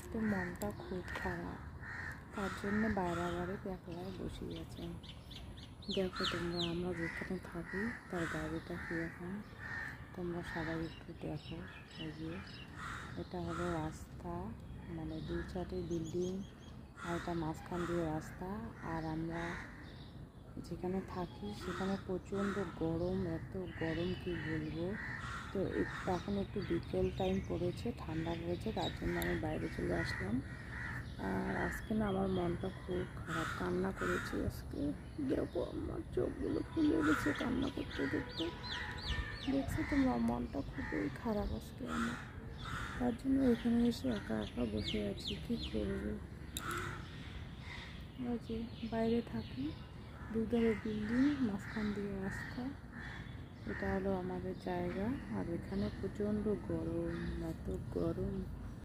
আজকে মনটা খুব খারাপ, তার জন্য বাইরে একলায় বসে আছেন। দেখো তোমরা, আমরা যেখানে থাকি তার বাইরেটা কীরকম তোমরা সবাই একটু দেখো। এই যে এটা হলো রাস্তা, মানে 2-4টি বিল্ডিং আর এটা মাঝখান দিয়ে রাস্তা। আর আমরা যেখানে থাকি সেখানে প্রচণ্ড গরম, এত গরম কি বলবো। তো এখন একটু বিকেল টাইম পড়েছে, ঠান্ডা পড়েছে, তার জন্য আমি বাইরে চলে আসলাম। আর আজকে না আমার মনটা খুব খারাপ, কান্না করেছি আজকে। দেখো আমার চোখগুলো ফুলে গেছে কান্না করতে দেখতে। দেখছো তোমরা, মনটা খুবই খারাপ আজকে আমার, তার জন্য এখানে এসে একা একা বসে আছি। কী করবো, ওই যে বাইরে থাকি, দুধারে বিল্ডিং, মাঝখান দিয়ে রাস্তা, এটা হলো আমাদের জায়গা। আর এখানে প্রচণ্ড গরম, এত গরম